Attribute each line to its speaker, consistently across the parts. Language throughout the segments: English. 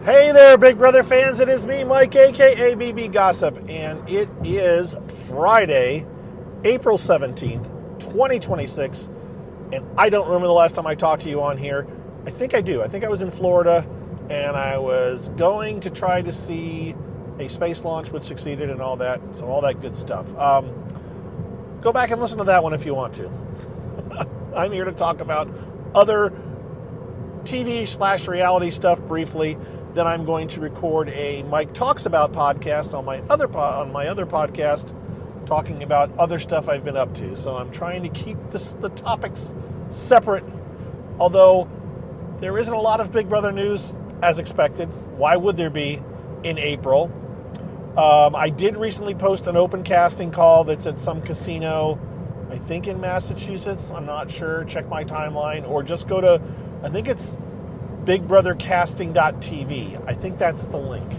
Speaker 1: Hey there, Big Brother fans. It is me, Mike, aka BB Gossip, and it is Friday, April 17th, 2026. And I don't remember the last time I talked to you on here. I think I do. I think I was in Florida, and I was going to try to see a space launch, which succeeded, and all that. So all that good stuff. Go back and listen to that one if you want to. I'm here to talk about other TV/reality stuff briefly. Then I'm going to record a Mike Talks About podcast on my other podcast, talking about other stuff I've been up to. So I'm trying to keep the topics separate, although there isn't a lot of Big Brother news as expected. Why would there be in April? I did recently post an open casting call that's at some casino, I think in Massachusetts. I'm not sure. Check my timeline, or just go to, I think it's bigbrothercasting.tv. I think that's the link.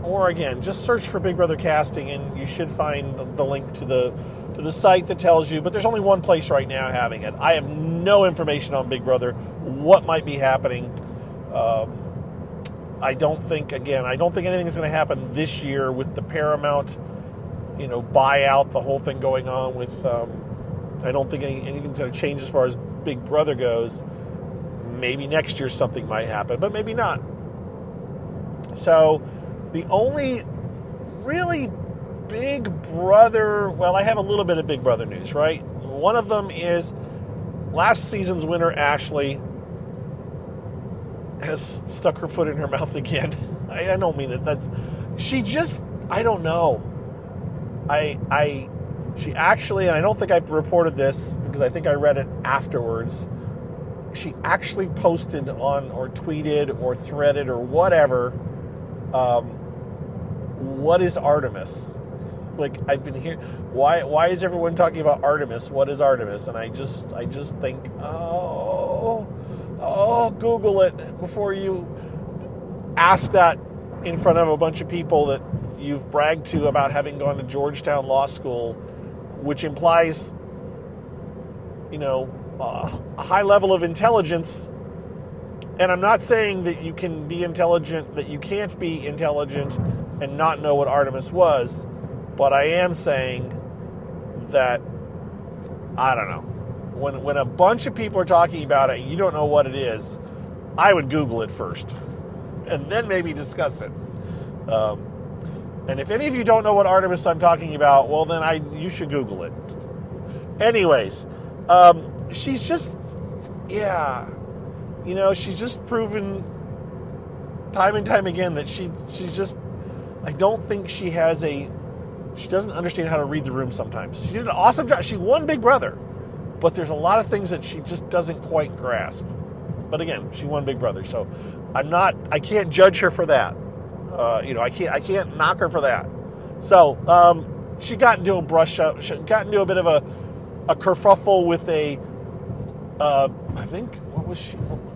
Speaker 1: Or again, just search for Big Brother Casting and you should find the link to the site that tells you, but there's only one place right now having it. I have no information on Big Brother, what might be happening. I don't think anything's going to happen this year with the Paramount, buyout, the whole thing going on with, I don't think anything's going to change as far as Big Brother goes. Maybe next year something might happen, but maybe not. So the only really Big Brother, well, I have a little bit of Big Brother news, right? One of them is last season's winner, Ashley, has stuck her foot in her mouth again. I don't mean it. I don't know. She actually, and I don't think I reported this because I think I read it afterwards, she actually posted on, or tweeted, or threaded, or whatever, what is Artemis? Like, I've been here, why is everyone talking about Artemis? What is Artemis? And I just think, Google it before you ask that in front of a bunch of people that you've bragged to about having gone to Georgetown Law School, which implies, a high level of intelligence. And I'm not saying that you can be intelligent, that you can't be intelligent and not know what Artemis was, but I am saying that, I don't know, when a bunch of people are talking about it and you don't know what it is, I would Google it first and then maybe discuss it. And if any of you don't know what Artemis I'm talking about, well, then you should Google it. Anyways, she's just, she's just proven time and time again that she's just, I don't think she doesn't understand how to read the room sometimes. She did an awesome job. She won Big Brother, but there's a lot of things that she just doesn't quite grasp. But again, she won Big Brother, so I can't judge her for that. I can't knock her for that. So, she got into a brush up, she got into a bit of a kerfuffle with I think,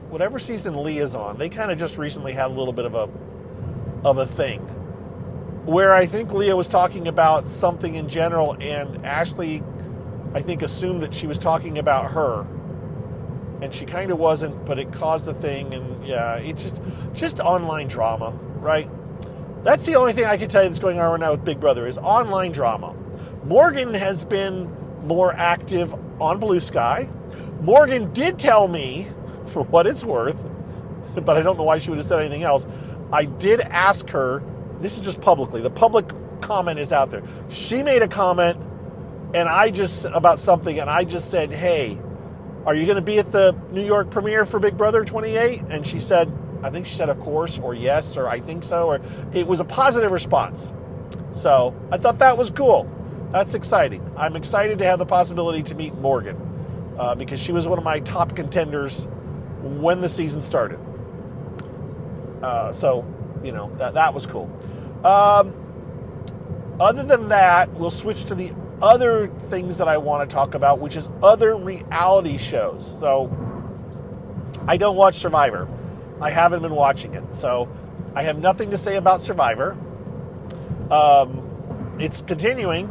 Speaker 1: whatever season Leah's on, they kind of just recently had a little bit of a thing where I think Leah was talking about something in general, and Ashley, I think, assumed that she was talking about her, and she kind of wasn't, but it caused a thing, and it's just online drama, right? That's the only thing I can tell you that's going on right now with Big Brother is online drama. Morgan has been more active on Blue Sky. Morgan did tell me, for what it's worth, but I don't know why she would have said anything else. I did ask her, this is just publicly, the public comment is out there. She made a comment about something, and I just said, hey, are you going to be at the New York premiere for Big Brother 28? And she said, I think she said, of course, or yes, or I think so, or it was a positive response. So I thought that was cool. That's exciting. I'm excited to have the possibility to meet Morgan because she was one of my top contenders when the season started. So, that was cool. Other than that, we'll switch to the other things that I want to talk about, which is other reality shows. So I don't watch Survivor. I haven't been watching it. So I have nothing to say about Survivor. It's continuing,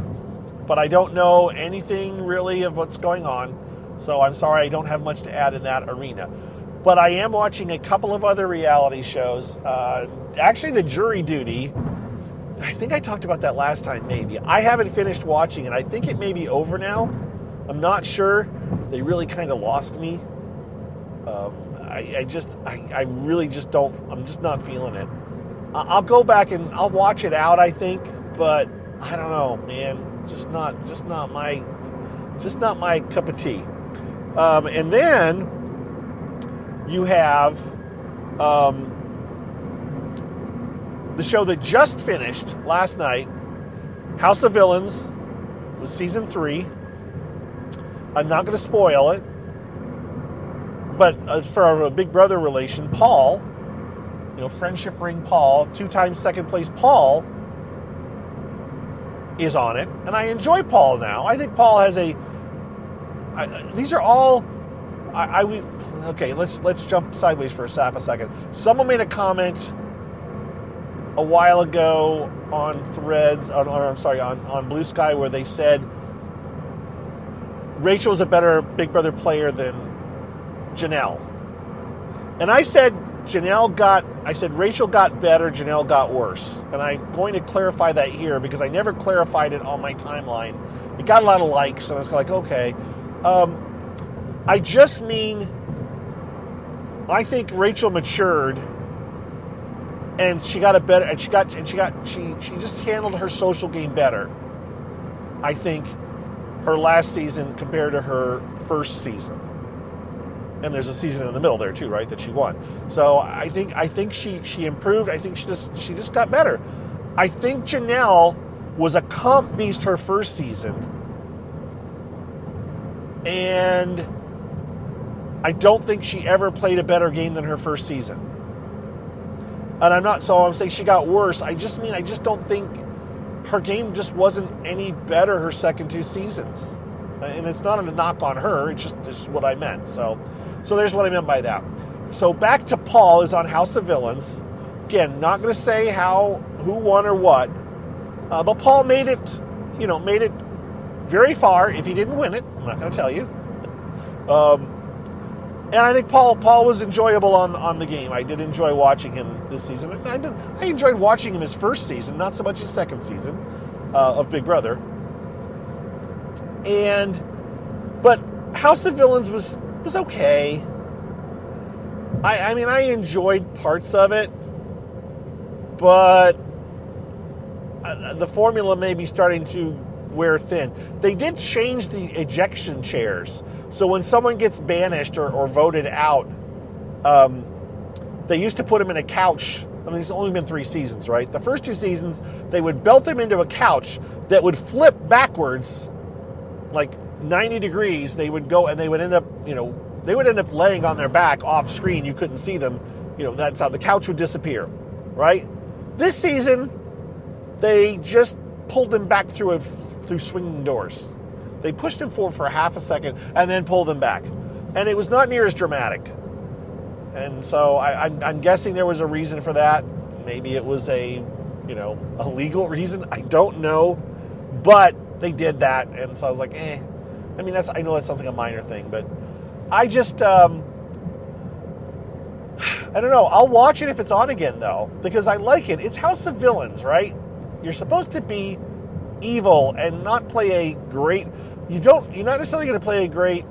Speaker 1: but I don't know anything really of what's going on. So I'm sorry I don't have much to add in that arena. But I am watching a couple of other reality shows. Actually, the Jury Duty. I think I talked about that last time, maybe. I haven't finished watching it. I think it may be over now. I'm not sure. They really kind of lost me. I really just don't. I'm just not feeling it. I'll go back and I'll watch it out, I think, but I don't know, man. Just not my cup of tea. And then you have the show that just finished last night, House of Villains, was season 3. I'm not going to spoil it, but for a Big Brother relation, Paul, friendship ring Paul, 2-time second place Paul, is on it, and I enjoy Paul now. I think Paul has these are all. Okay, let's jump sideways for a second. Someone made a comment a while ago on Threads, on Blue Sky, where they said Rachel's a better Big Brother player than Janelle. And I said Rachel got better, Janelle got worse. And I'm going to clarify that here because I never clarified it on my timeline. It got a lot of likes, and I was like, okay. I just mean, I think Rachel matured, and she got a better, and she just handled her social game better. I think her last season compared to her first season. And there's a season in the middle there too, right, that she won. So I think she improved. I think she just got better. I think Janelle was a comp beast her first season, and I don't think she ever played a better game than her first season. And I'm saying she got worse. I just don't think her game just wasn't any better her second 2 seasons. And it's not a knock on her. It's just what I meant. So there's what I meant by that. So back to Paul is on House of Villains. Again, not going to say who won or what. But Paul made it very far. If he didn't win it, I'm not going to tell you. And I think Paul was enjoyable on the game. I did enjoy watching him this season. I enjoyed watching him his first season, not so much his second season of Big Brother. But House of Villains was okay. I enjoyed parts of it, but the formula may be starting to wear thin. They did change the ejection chairs. So when someone gets banished or voted out, they used to put them in a couch. I mean, it's only been 3 seasons, right? The first 2 seasons, they would belt them into a couch that would flip backwards, like 90 degrees. They would go and they would end up, laying on their back off screen. You couldn't see them. That's how the couch would disappear, right? This season, they just pulled them back through swinging doors. They pushed him forward for half a second and then pulled him back. And it was not near as dramatic. And so I'm guessing there was a reason for that. Maybe it was a legal reason. I don't know. But they did that. And so I was like, I mean, I know that sounds like a minor thing, but I just, I don't know. I'll watch it if it's on again, though, because I like it. It's House of Villains, right? You're supposed to be evil and not play a great... You're not necessarily going to play a great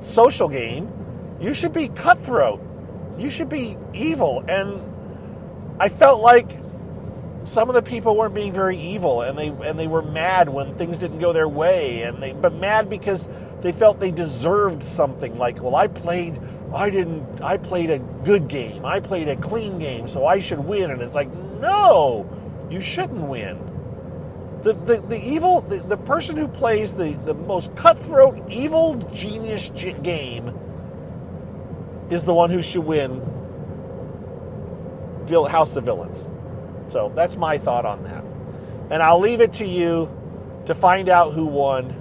Speaker 1: social game. You should be cutthroat. You should be evil. And I felt like some of the people weren't being very evil, and they were mad when things didn't go their way, but mad because they felt they deserved something. Like, well, I played a good game. I played a clean game, so I should win. And it's like, no, you shouldn't win. The person who plays the most cutthroat, evil, genius game is the one who should win House of Villains. So that's my thought on that. And I'll leave it to you to find out who won.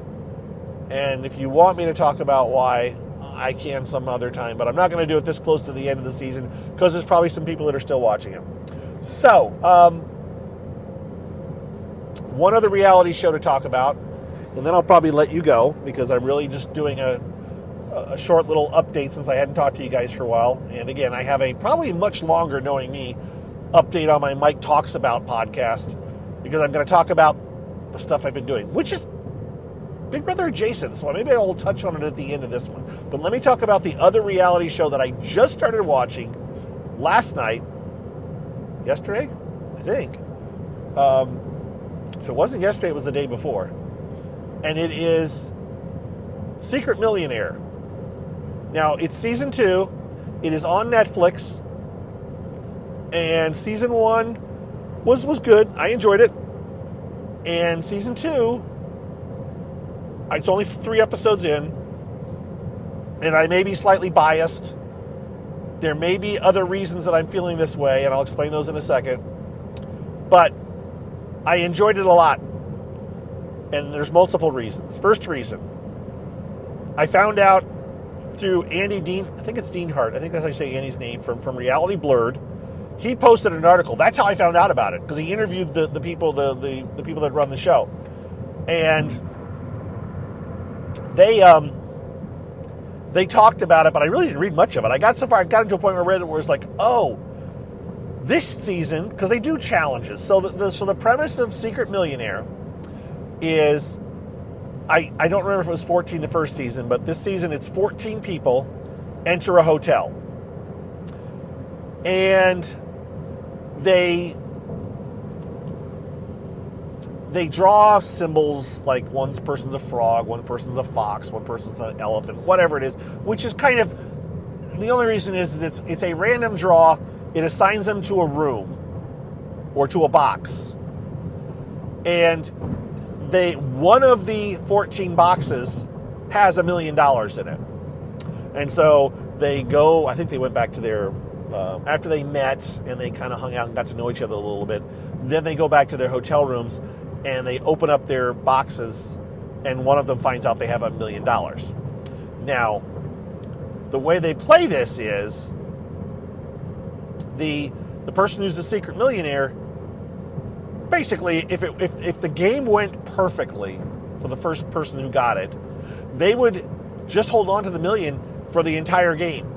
Speaker 1: And if you want me to talk about why, I can some other time. But I'm not going to do it this close to the end of the season because there's probably some people that are still watching it. So, one other reality show to talk about, and then I'll probably let you go because I'm really just doing a a short little update since I hadn't talked to you guys for a while. And again, I have a probably much longer, knowing me, update on my Mike Talks About podcast, because I'm going to talk about the stuff I've been doing, which is Big Brother adjacent, so maybe I'll touch on it at the end of this one. But let me talk about the other reality show that I just started watching last night. Yesterday, I think. If it wasn't yesterday, it was the day before. And it is Secret Millionaire. Now, it's season 2. It is on Netflix. And season 1 was good. I enjoyed it. And season 2, it's only 3 episodes in. And I may be slightly biased. There may be other reasons that I'm feeling this way, and I'll explain those in a second. But I enjoyed it a lot. And there's multiple reasons. First reason, I found out through Andy Dean, I think it's Dean Hart, I think that's how you say Andy's name, from Reality Blurred. He posted an article. That's how I found out about it, because he interviewed the people the people that run the show. And they talked about it, but I really didn't read much of it. I got into a point where I read it where it's like, oh, this season, because they do challenges. So the premise of Secret Millionaire is, I don't remember if it was 14 the first season, but this season it's 14 people enter a hotel. And they draw symbols, like one person's a frog, one person's a fox, one person's an elephant, whatever it is, which is kind of, the only reason is it's a random draw. It assigns them to a room or to a box. And one of the 14 boxes has $1 million in it. And so they go, I think they went back to their, after they met and they kind of hung out and got to know each other a little bit, then they go back to their hotel rooms and they open up their boxes, and one of them finds out they have $1 million. Now, the way they play this is the person who's the secret millionaire, basically, if the game went perfectly for the first person who got it, they would just hold on to the million for the entire game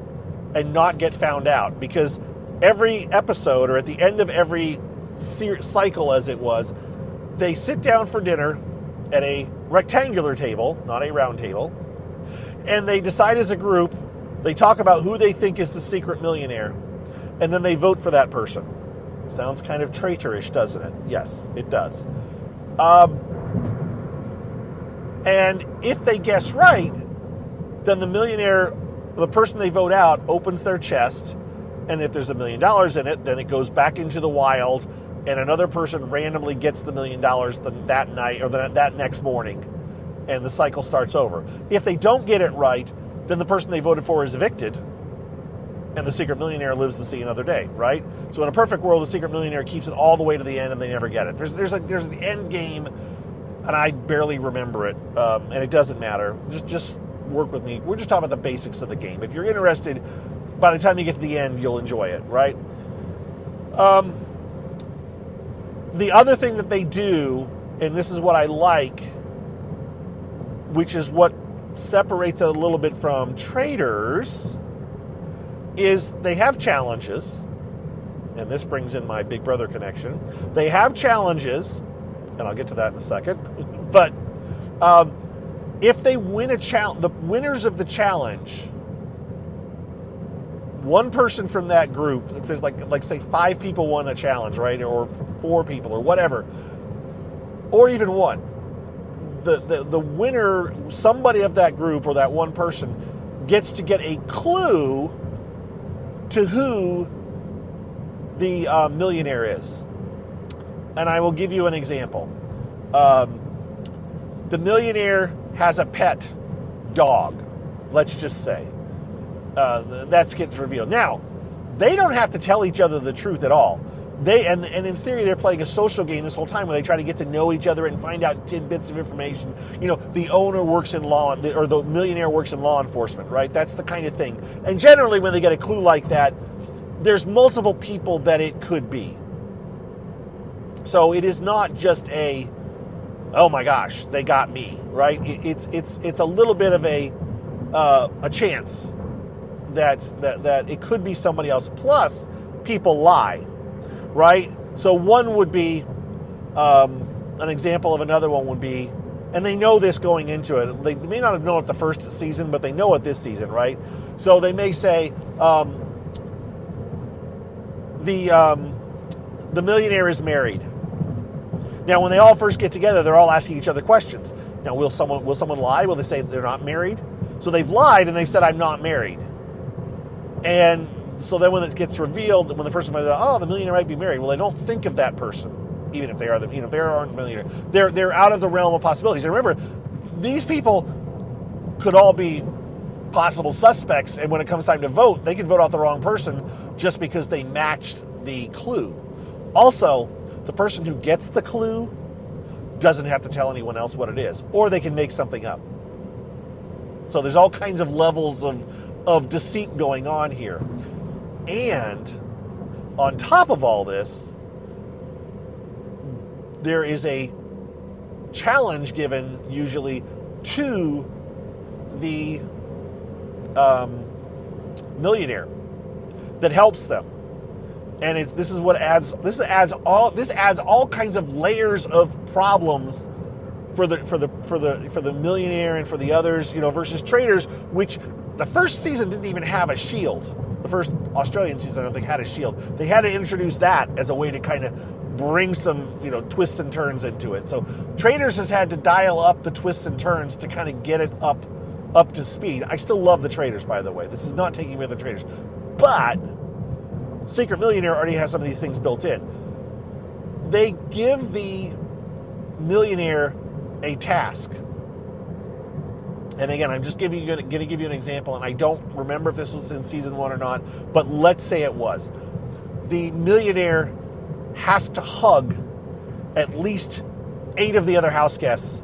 Speaker 1: and not get found out, because every episode, or at the end of every cycle as it was, they sit down for dinner at a rectangular table, not a round table, and they decide as a group, they talk about who they think is the secret millionaire, and then they vote for that person. Sounds kind of traitorish, doesn't it? Yes, it does. And if they guess right, then the person they vote out opens their chest, and if there's $1 million in it, then it goes back into the wild, and another person randomly gets the $1 million that night or that next morning, and the cycle starts over. If they don't get it right, then the person they voted for is evicted, and the secret millionaire lives to see another day, right? So in a perfect world, the secret millionaire keeps it all the way to the end, and they never get it. There's an end game, and I barely remember it, and it doesn't matter. Just work with me. We're just talking about the basics of the game. If you're interested, by the time you get to the end, you'll enjoy it, right? The other thing that they do, and this is what I like, which is what separates it a little bit from traders, is they have challenges, and this brings in my Big Brother connection. They have challenges, and I'll get to that in a second, but if they win a challenge, the winners of the challenge, one person from that group, if there's like say 5 people won a challenge, right, or 4 people, or whatever, or even one, the winner, somebody of that group or that one person, gets to get a clue to who the millionaire is. And I will give you an example. The millionaire has a pet dog, let's just say. That gets revealed. Now, they don't have to tell each other the truth at all. And in theory, they're playing a social game this whole time where they try to get to know each other and find out tidbits of information. You know, the owner works in law, or the millionaire works in law enforcement, right? That's the kind of thing. And generally, when they get a clue like that, there's multiple people that it could be. So it is not just oh my gosh, they got me, right? It's a little bit of a chance that it could be somebody else. Plus, people lie, right? So one would be an example of another one would be, and they know this going into it. They may not have known it the first season, but they know it this season, right? So they may say the millionaire is married. Now, when they all first get together, they're all asking each other questions. Now, will someone lie? Will they say they're not married? So they've lied and they've said, I'm not married. And so then when it gets revealed, when the person might say, oh, the millionaire might be married, well, they don't think of that person, even if they are if they aren't a millionaire. They're out of the realm of possibilities. And remember, these people could all be possible suspects, and when it comes time to vote, they could vote off the wrong person just because they matched the clue. Also, the person who gets the clue doesn't have to tell anyone else what it is, or they can make something up. So there's all kinds of levels of deceit going on here. And on top of all this, there is a challenge given usually to the millionaire that helps them, and this adds all kinds of layers of problems for the millionaire and for the others, versus traders, which the first season didn't even have a shield. The first Australian season, I don't think, had a shield. They had to introduce that as a way to kind of bring some, twists and turns into it. So traders has had to dial up the twists and turns to kind of get it up to speed. I still love the traders, by the way. This is not taking away the traders. But Secret Millionaire already has some of these things built in. They give the millionaire a task. And again, I'm just going to give you an example, and I don't remember if this was in season 1 or not, but let's say it was. The millionaire has to hug at least 8 of the other house guests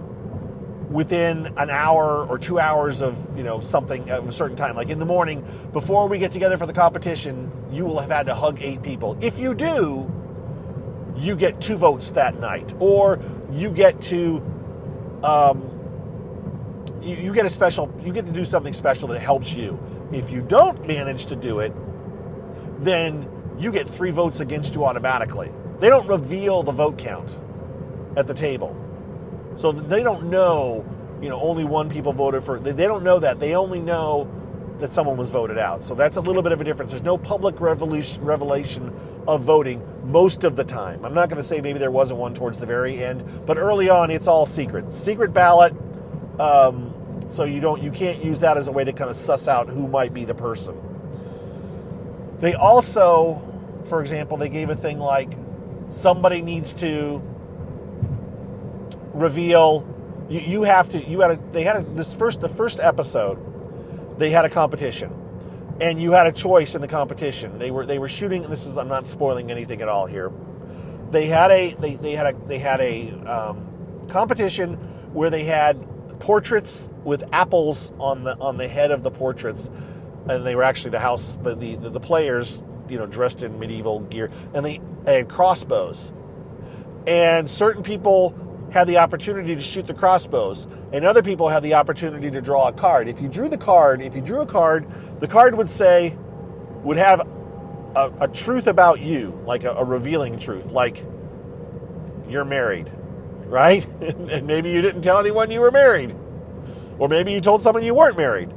Speaker 1: within an hour or 2 hours of something at a certain time. Like in the morning, before we get together for the competition, you will have had to hug 8 people. If you do, you get 2 votes that night, or you get to you get to do something special that helps you. If you don't manage to do it, then you get 3 votes against you automatically. They don't reveal the vote count at the table. So they don't know, only 1 people voted for. They don't know that. They only know that someone was voted out. So that's a little bit of a difference. There's no public revelation of voting most of the time. I'm not going to say maybe there wasn't one towards the very end, but early on it's all secret. Secret ballot. So you can't use that as a way to kind of suss out who might be the person. They also, for example, they gave a thing like somebody needs to reveal. The first episode, they had a competition, and you had a choice in the competition. They were shooting. I'm not spoiling anything at all here. They had a competition where they had portraits with apples on the head of the portraits, and they were actually the players, dressed in medieval gear, and they had crossbows, and certain people had the opportunity to shoot the crossbows, and other people had the opportunity to draw a card. If you drew a card, the card would have a truth about you, like a revealing truth, like you're married, right? And maybe you didn't tell anyone you were married, or maybe you told someone you weren't married,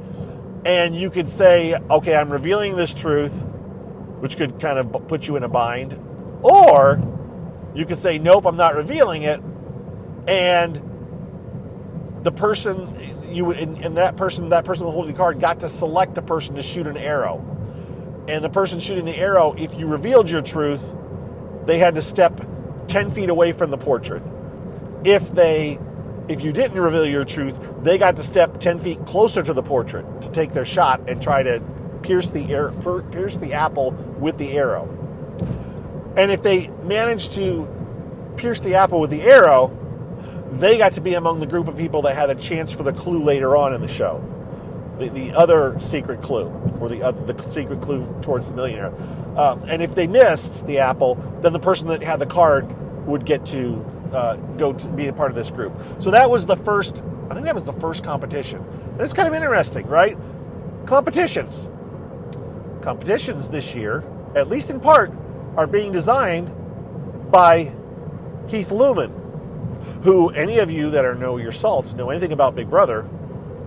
Speaker 1: and you could say, okay, I'm revealing this truth, which could kind of put you in a bind, or you could say, nope, I'm not revealing it. And the person that person holding the card got to select the person to shoot an arrow. And the person shooting the arrow, if you revealed your truth, they had to step 10 feet away from the portrait. If you didn't reveal your truth, they got to step 10 feet closer to the portrait to take their shot and try to pierce the apple with the arrow. And if they managed to pierce the apple with the arrow, they got to be among the group of people that had a chance for the clue later on in the show. The other secret clue, or the secret clue towards the millionaire. And if they missed the apple, then the person that had the card would get to go to be a part of this group. So that was the first I think that was the first competition. And it's kind of interesting, right? Competitions this year, at least in part, are being designed by Heath Lumen, who any of you that know your salts, know anything about Big Brother,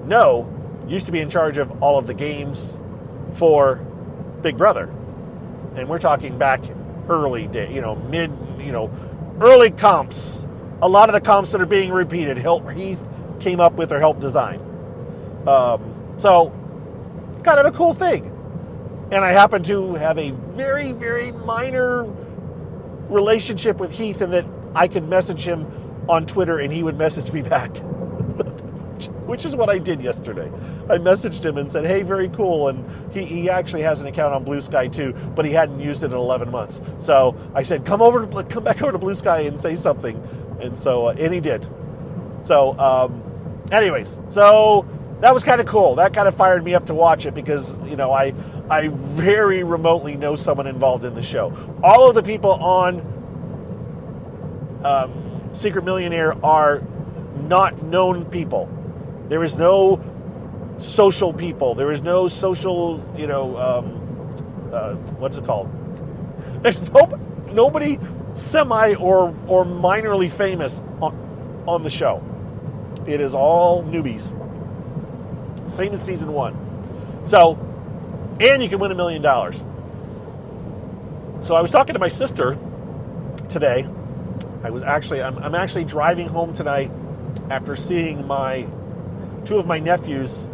Speaker 1: know used to be in charge of all of the games for Big Brother. And we're talking back early day, early comps. A lot of the comps that are being repeated, Heath came up with or helped design. So, kind of a cool thing. And I happen to have a very, very minor relationship with Heath in that I could message him on Twitter and he would message me back. Which is what I did yesterday. I messaged him and said, hey, very cool. And he actually has an account on Blue Sky too, but he hadn't used it in 11 months. So I said, come back over to Blue Sky and say something. And so, and he did. So, anyways, so that was kind of cool. That kind of fired me up to watch it because, I very remotely know someone involved in the show. All of the people on Secret Millionaire are not known people. There is no social people. There is no social, what's it called? There's nobody semi or minorly famous on the show. It is all newbies. Same as season 1. So, and you can win $1 million. So I was talking to my sister today. I'm actually driving home tonight after seeing two of my nephews.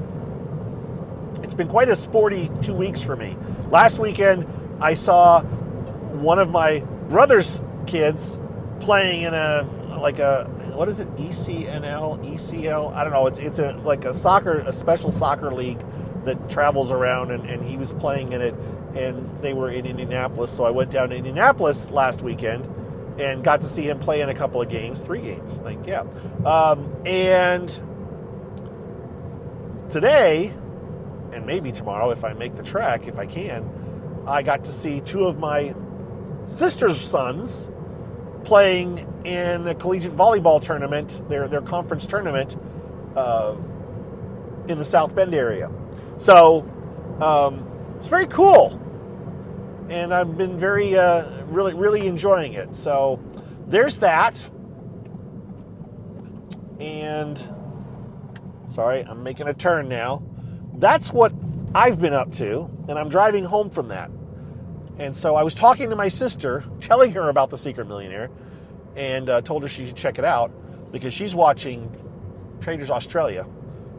Speaker 1: It's been quite a sporty 2 weeks for me. Last weekend, I saw one of my brother's kids playing in what is it? ECL? I don't know. It's a special soccer league that travels around, and he was playing in it, and they were in Indianapolis. So I went down to Indianapolis last weekend and got to see him play in a couple of games, 3 games, and today, and maybe tomorrow if I make the trek, if I can, I got to see 2 of my sister's sons playing in a collegiate volleyball tournament, their conference tournament in the South Bend area. So it's very cool, and I've been very, really enjoying it. So there's that. And sorry, I'm making a turn now. That's what I've been up to, and I'm driving home from that. And so I was talking to my sister, telling her about The Secret Millionaire, and told her she should check it out because she's watching Traders Australia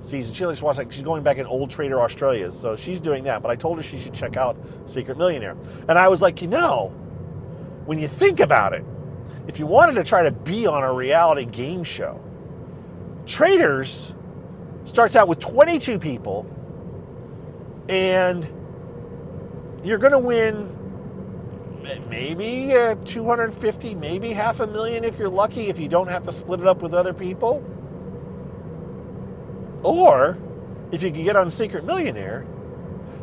Speaker 1: season. She's going back in old Trader Australia, so she's doing that. But I told her she should check out Secret Millionaire. And I was like, when you think about it, if you wanted to try to be on a reality game show, Traders starts out with 22 people, and you're going to win maybe 250, maybe $500,000 if you're lucky, if you don't have to split it up with other people. Or if you can get on Secret Millionaire,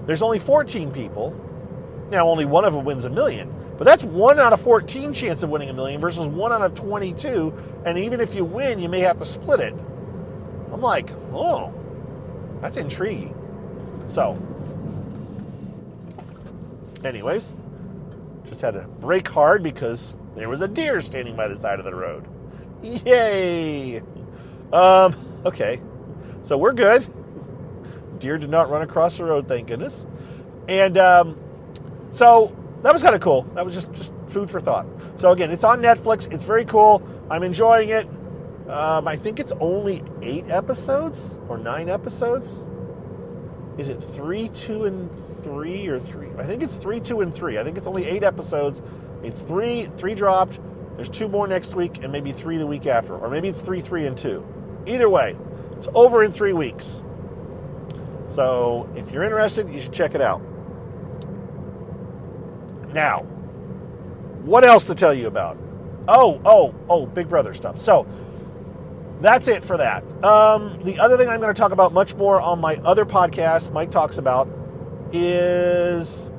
Speaker 1: there's only 14 people. Now only one of them wins $1 million, but that's 1 out of 14 chance of winning $1 million versus 1 out of 22. And even if you win, you may have to split it. I'm like, oh, that's intriguing. So, anyways, just had to brake hard because there was a deer standing by the side of the road. Yay! Okay, so we're good. Deer did not run across the road, thank goodness. And so that was kind of cool. That was just food for thought. So again, it's on Netflix. It's very cool. I'm enjoying it. I think it's only 8 episodes or 9 episodes. Is it 3, 2, and 3 or 3? I think it's 3, 2, and 3. I think it's only 8 episodes. It's 3 dropped. There's 2 more next week and maybe 3 the week after. Or maybe it's 3, 3, and 2. Either way, it's over in 3 weeks. So if you're interested, you should check it out. Now, what else to tell you about? Oh, Big Brother stuff. So that's it for that. The other thing I'm going to talk about much more on my other podcast, Mike Talks About, is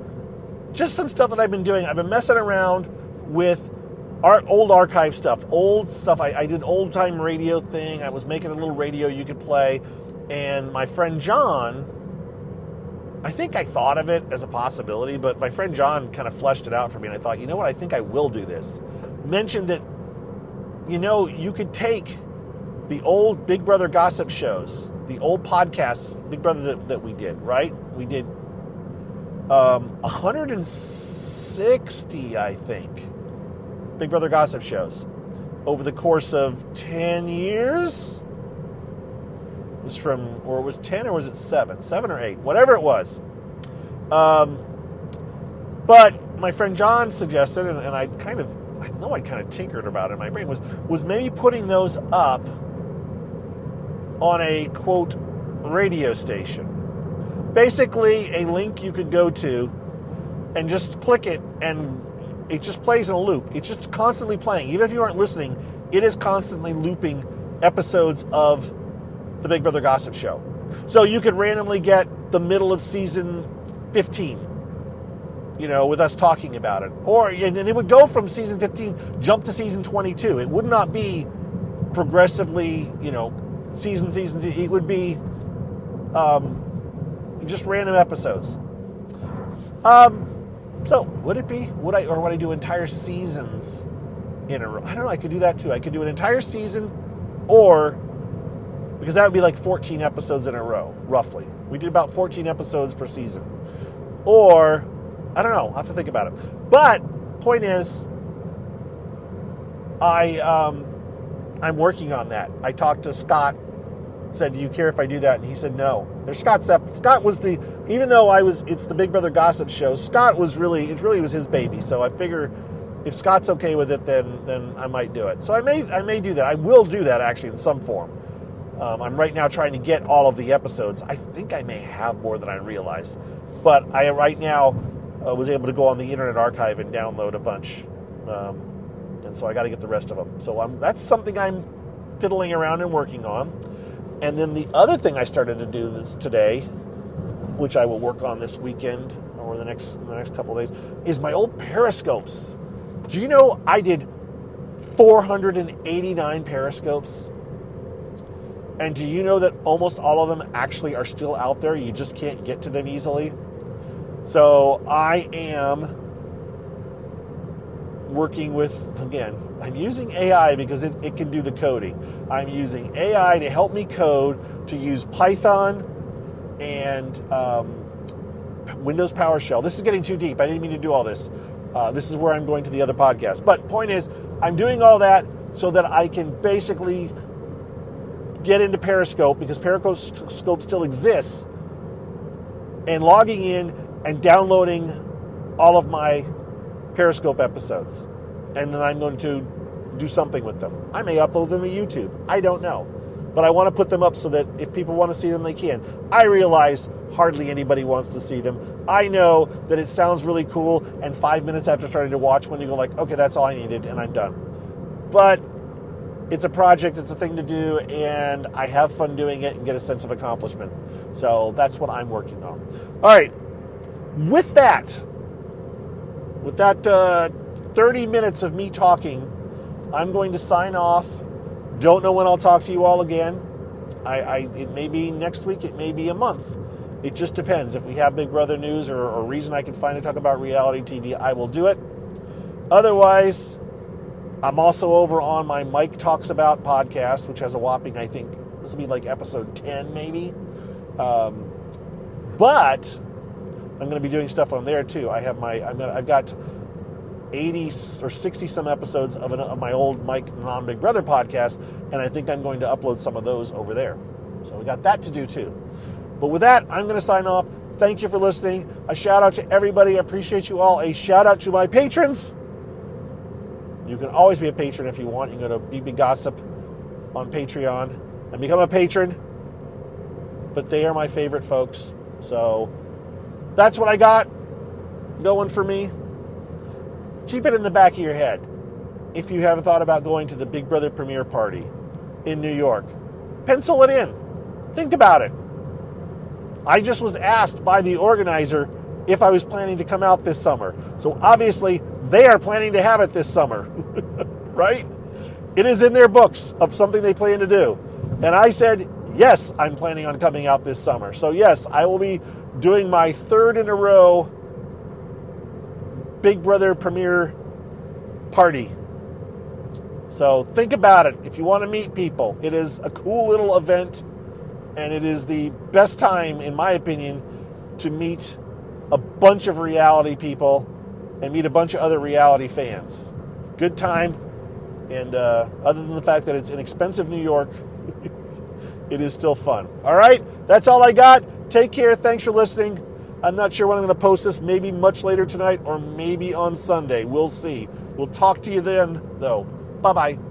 Speaker 1: just some stuff that I've been doing. I've been messing around with old archive stuff, old stuff. I did old time radio thing. I was making a little radio you could play, and my friend John, I think I thought of it as a possibility, but my friend John kind of fleshed it out for me, and I thought, you know what, I think I will do this. Mentioned that, you could take the old Big Brother gossip shows, the old podcasts, Big Brother that we did, right? We did 160, I think, Big Brother gossip shows over the course of 10 years. It was 10 or was it 7? 7 or 8, whatever it was. But my friend John suggested, and I kind of tinkered about it in my brain, was maybe putting those up on a, quote, radio station. Basically, a link you could go to and just click it, and it just plays in a loop. It's just constantly playing. Even if you aren't listening, it is constantly looping episodes of the Big Brother Gossip Show. So you could randomly get the middle of season 15, with us talking about it. And it would go from season 15, jump to season 22. It would not be progressively, season. It would be just random episodes. So would it be? Would I do entire seasons in a row? I don't know. I could do that too. I could do an entire season, because that would be like 14 episodes in a row, roughly. We did about 14 episodes per season. Or, I don't know. I'll have to think about it. But, point is, I'm working on that. I talked to Scott, said, do you care if I do that? And he said no. Scott was even though it's the Big Brother Gossip Show, Scott it really was his baby. So I figure if Scott's okay with it, then I might do it. So I may do that. I will do that actually in some form. I'm right now trying to get all of the episodes. I think I may have more than I realized. But I right now was able to go on the Internet Archive and download a bunch. And so I got to get the rest of them. So that's something I'm fiddling around and working on. And then the other thing I started to do this today, which I will work on this weekend or the next couple of days, is my old periscopes. Do you know I did 489 periscopes? And do you know that almost all of them actually are still out there? You just can't get to them easily. So I am working with, again, I'm using AI because it can do the coding. I'm using AI to help me code to use Python and Windows PowerShell. This is getting too deep. I didn't mean to do all this. This is where I'm going to the other podcast. But point is, I'm doing all that so that I can basically get into Periscope, because Periscope still exists, and logging in and downloading all of my Periscope episodes. And then I'm going to do something with them. I may upload them to YouTube. I don't know. But I want to put them up so that if people want to see them, they can. I realize hardly anybody wants to see them. I know that it sounds really cool, and 5 minutes after starting to watch one, you go like, okay, that's all I needed, and I'm done. But it's a project, it's a thing to do, and I have fun doing it and get a sense of accomplishment. So that's what I'm working on. All right. With that 30 minutes of me talking, I'm going to sign off. Don't know when I'll talk to you all again. It may be next week, it may be a month. It just depends. If we have Big Brother news or a reason I can find to talk about reality TV, I will do it. Otherwise, I'm also over on my Mike Talks About podcast, which has a whopping, I think, this will be like episode 10 maybe. But I'm going to be doing stuff on there too. I've got 80 or 60 some episodes of my old Mike Non-Big Brother podcast, and I think I'm going to upload some of those over there. So we got that to do too. But with that, I'm going to sign off. Thank you for listening. A shout out to everybody. I appreciate you all. A shout out to my patrons. You can always be a patron if you want. You can go to BB Gossip on Patreon and become a patron. But they are my favorite folks. So that's what I got going for me. Keep it in the back of your head. If you haven't thought about going to the Big Brother premiere party in New York, pencil it in. Think about it. I just was asked by the organizer if I was planning to come out this summer. So obviously, they are planning to have it this summer, right? It is in their books of something they plan to do. And I said, yes, I'm planning on coming out this summer. So yes, I will be doing my third in a row Big Brother premiere party. So think about it. If you want to meet people, it is a cool little event, and it is the best time, in my opinion, to meet a bunch of reality people and meet a bunch of other reality fans. Good time, and other than the fact that it's in expensive New York, it is still fun. All right, that's all I got. Take care. Thanks for listening. I'm not sure when I'm going to post this, maybe much later tonight or maybe on Sunday. We'll see. We'll talk to you then, though. Bye-bye.